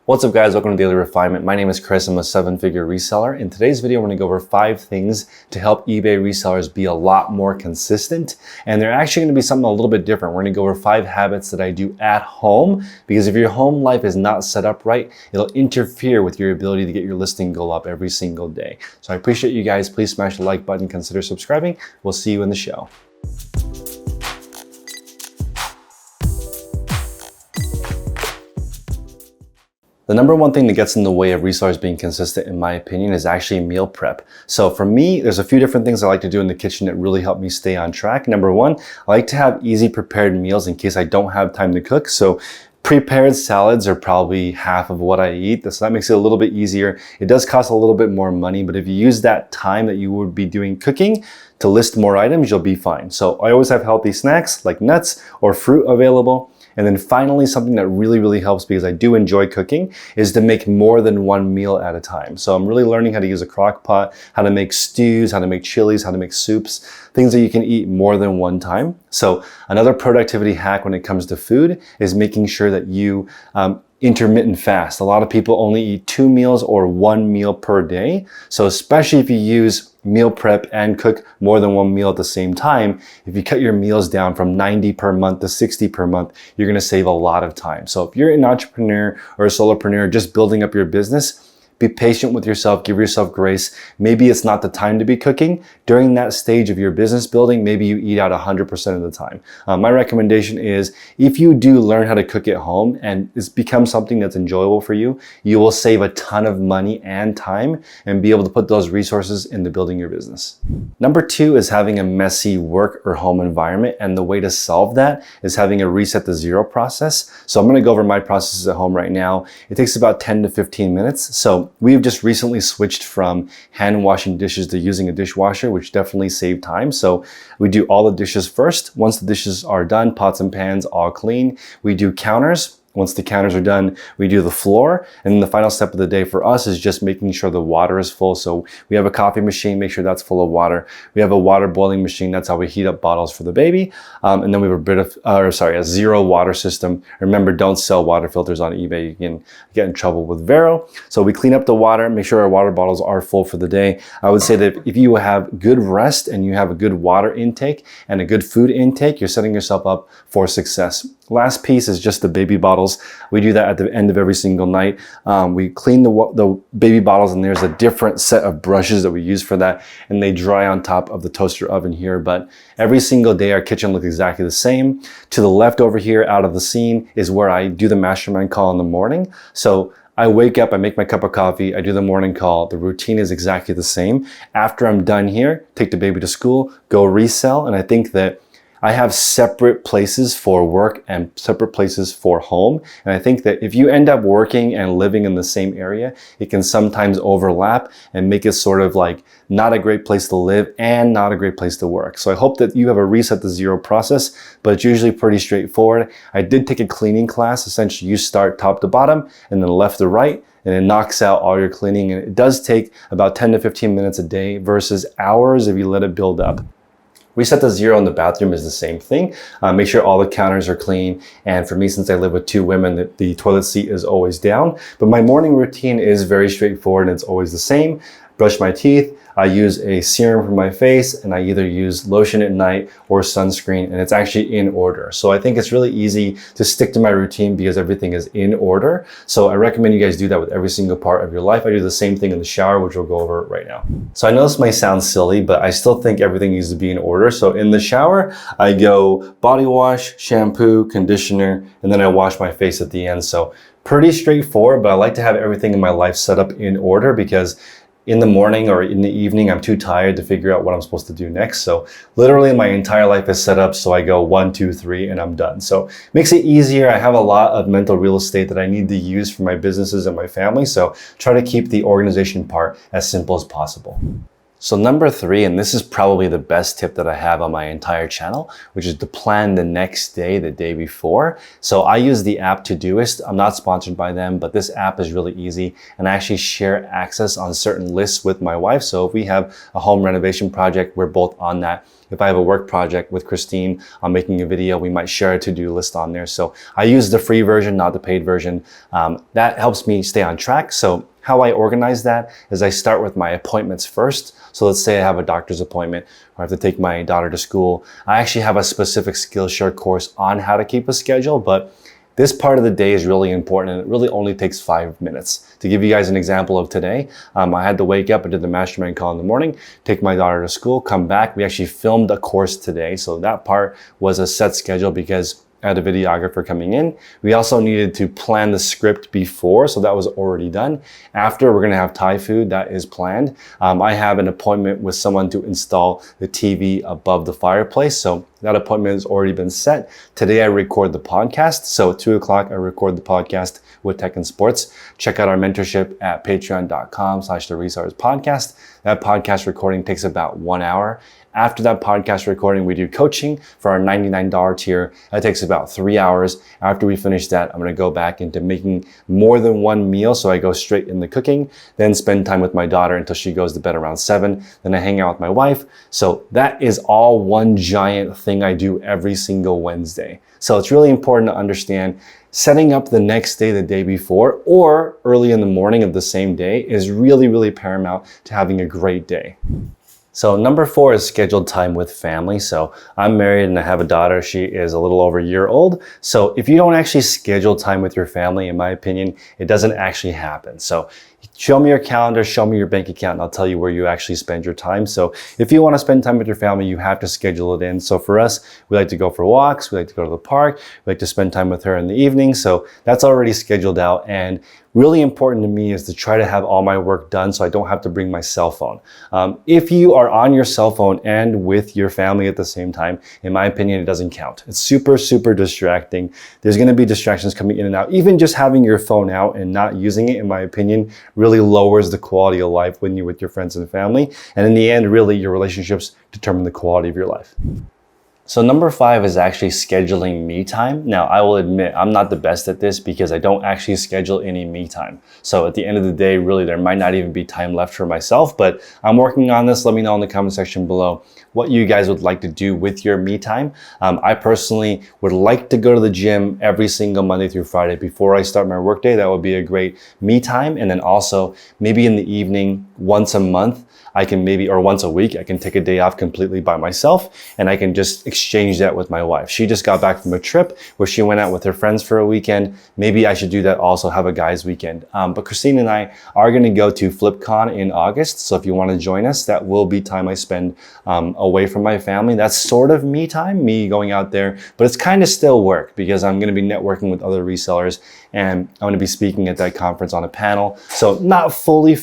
What's up guys, welcome to Daily Refinement. My name is Chris, I'm a 7-figure reseller. In today's video, we're gonna go over 5 things to help eBay resellers be a lot more consistent. And they're actually gonna be something a little bit different. We're gonna go over 5 habits that I do at home, because if your home life is not set up right, it'll interfere with your ability to get your listing go up every single day. So I appreciate you guys. Please smash the like button, consider subscribing. We'll see you in the show. The number one thing that gets in the way of resellers being consistent, in my opinion, is actually meal prep. So for me, there's a few different things I like to do in the kitchen that really help me stay on track. Number one, I like to have easy prepared meals in case I don't have time to cook. So prepared salads are probably half of what I eat, so that makes it a little bit easier. It does cost a little bit more money, but if you use that time that you would be doing cooking to list more items, you'll be fine. So I always have healthy snacks like nuts or fruit available. And then finally, something that really helps, because I do enjoy cooking, is to make more than one meal at a time. So I'm really learning how to use a crock pot, how to make stews, how to make chilies, how to make soups, things that you can eat more than one time. So another productivity hack when it comes to food is making sure that you intermittent fast. A lot of people only eat 2 meals or 1 meal per day. So especially if you use meal prep and cook more than 1 meal at the same time, if you cut your meals down from 90 per month to 60 per month, you're gonna save a lot of time. So if you're an entrepreneur or a solopreneur just building up your business, be patient with yourself, give yourself grace. Maybe it's not the time to be cooking. During that stage of your business building, maybe you eat out 100% of the time. My recommendation is, if you do learn how to cook at home and it's become something that's enjoyable for you, you will save a ton of money and time and be able to put those resources into building your business. Number 2 is having a messy work or home environment. And the way to solve that is having a reset to zero process. So I'm gonna go over my processes at home right now. It takes about 10 to 15 minutes. So we've just recently switched from hand washing dishes to using a dishwasher, which definitely saved time. So we do all the dishes first. Once the dishes are done, pots and pans all clean, we do counters. Once the counters are done, we do the floor. And then the final step of the day for us is just making sure the water is full. So we have a coffee machine, make sure that's full of water. We have a water boiling machine. That's how we heat up bottles for the baby. And then we have a zero water system. Remember, don't sell water filters on eBay. You can get in trouble with Vero. So we clean up the water, make sure our water bottles are full for the day. I would say that if you have good rest and you have a good water intake and a good food intake, you're setting yourself up for success. Last piece is just the baby bottles. We do that at the end of every single night. We clean the baby bottles, and there's a different set of brushes that we use for that, and they dry on top of the toaster oven here. But every single day our kitchen looks exactly the same. To the left over here, out of the scene, is where I do the mastermind call in the morning. So I wake up, I make my cup of coffee, I do the morning call. The routine is exactly the same. After I'm done here, take the baby to school, go resell, and I think that I have separate places for work and separate places for home. And I think that if you end up working and living in the same area, it can sometimes overlap and make it sort of like not a great place to live and not a great place to work. So I hope that you have a reset to zero process, but it's usually pretty straightforward. I did take a cleaning class. Essentially, you start top to bottom and then left to right, and it knocks out all your cleaning. And it does take about 10 to 15 minutes a day versus hours if you let it build up. Reset to zero in the bathroom is the same thing. Make sure all the counters are clean. And for me, since I live with 2 women, the toilet seat is always down. But my morning routine is very straightforward and it's always the same. Brush my teeth. I use a serum for my face, and I either use lotion at night or sunscreen, and it's actually in order. So I think it's really easy to stick to my routine because everything is in order. So I recommend you guys do that with every single part of your life. I do the same thing in the shower, which we'll go over right now. So I know this might sound silly, but I still think everything needs to be in order. So in the shower, I go body wash, shampoo, conditioner, and then I wash my face at the end. So pretty straightforward, but I like to have everything in my life set up in order, because in the morning or in the evening, I'm too tired to figure out what I'm supposed to do next. So literally my entire life is set up. So I go 1, 2, 3, and I'm done. So it makes it easier. I have a lot of mental real estate that I need to use for my businesses and my family. So try to keep the organization part as simple as possible. So number 3, and this is probably the best tip that I have on my entire channel, which is to plan the next day, the day before. So I use the app Todoist. I'm not sponsored by them, but this app is really easy, and I actually share access on certain lists with my wife. So if we have a home renovation project, we're both on that. If I have a work project with Christine, I'm making a video, we might share a to-do list on there. So I use the free version, not the paid version. That helps me stay on track. So how I organize that is I start with my appointments first. So let's say I have a doctor's appointment or I have to take my daughter to school. I actually have a specific Skillshare course on how to keep a schedule, but this part of the day is really important, and it really only takes 5 minutes. To give you guys an example of today, I had to wake up and did the mastermind call in the morning, take my daughter to school, come back. We actually filmed a course today. So that part was a set schedule because I had a videographer coming in. We also needed to plan the script before, so that was already done. After, we're gonna have Thai food, that is planned. I have an appointment with someone to install the TV above the fireplace, so that appointment has already been set. Today I record the podcast, so at 2 o'clock I record the podcast with Tech and Sports. Check out our mentorship at patreon.com/the-resellers-podcast. That podcast recording takes about 1 hour. After that podcast recording, we do coaching for our $99 tier. That takes about 3 hours. After we finish that, I'm gonna go back into making more than one meal. So I go straight into cooking, then spend time with my daughter until she goes to bed around 7. Then I hang out with my wife. So that is all one giant thing I do every single Wednesday. So it's really important to understand setting up the next day, the day before, or early in the morning of the same day is really, really paramount to having a great day. So number 4 is scheduled time with family. So I'm married and I have a daughter. She is a little over a year old. So if you don't actually schedule time with your family, in my opinion, it doesn't actually happen. So show me your calendar, show me your bank account, and I'll tell you where you actually spend your time. So if you want to spend time with your family, you have to schedule it in. So for us, we like to go for walks, we like to go to the park, we like to spend time with her in the evening. So that's already scheduled out. And really important to me is to try to have all my work done so I don't have to bring my cell phone. If you are on your cell phone and with your family at the same time, in my opinion, it doesn't count. It's super, super distracting. There's gonna be distractions coming in and out. Even just having your phone out and not using it, in my opinion, really lowers the quality of life when you're with your friends and family. And in the end, really, your relationships determine the quality of your life. So number 5 is actually scheduling me time. Now, I will admit I'm not the best at this because I don't actually schedule any me time. So at the end of the day, really, there might not even be time left for myself, but I'm working on this. Let me know in the comment section below what you guys would like to do with your me time. I personally would like to go to the gym every single Monday through Friday before I start my workday. That would be a great me time. And then also maybe in the evening, once a month, I can or once a week, I can take a day off completely by myself and I can just exchange that with my wife. She just got back from a trip where she went out with her friends for a weekend. Maybe I should do that also, have a guy's weekend. But Christine and I are gonna go to FlipCon in August. So if you wanna join us, that will be time I spend away from my family. That's sort of me time, me going out there, but it's kind of still work because I'm gonna be networking with other resellers and I'm gonna be speaking at that conference on a panel. So not fully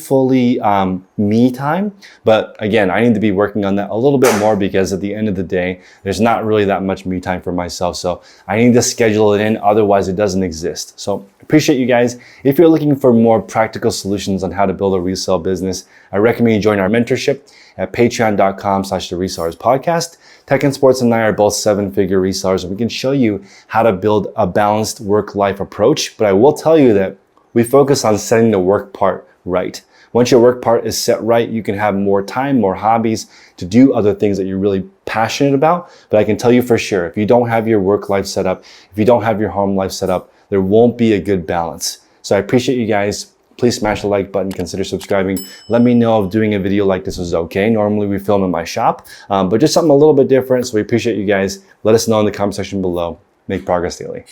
me time, but again, I need to be working on that a little bit more because at the end of the day, there's not really that much me time for myself. So I need to schedule it in, otherwise it doesn't exist. So appreciate you guys. If you're looking for more practical solutions on how to build a resale business, I recommend you join our mentorship at patreon.com/the-resellers-podcast. Tech and Sports and I are both 7-figure resellers, and we can show you how to build a balanced work-life approach. But I will tell you that we focus on setting the work part right. Once your work part is set right, you can have more time, more hobbies to do other things that you're really passionate about. But I can tell you for sure, if you don't have your work life set up, if you don't have your home life set up, there won't be a good balance. So I appreciate you guys. Please smash the like button, consider subscribing. Let me know if doing a video like this is okay. Normally we film in my shop, but just something a little bit different. So we appreciate you guys. Let us know in the comment section below. Make progress daily.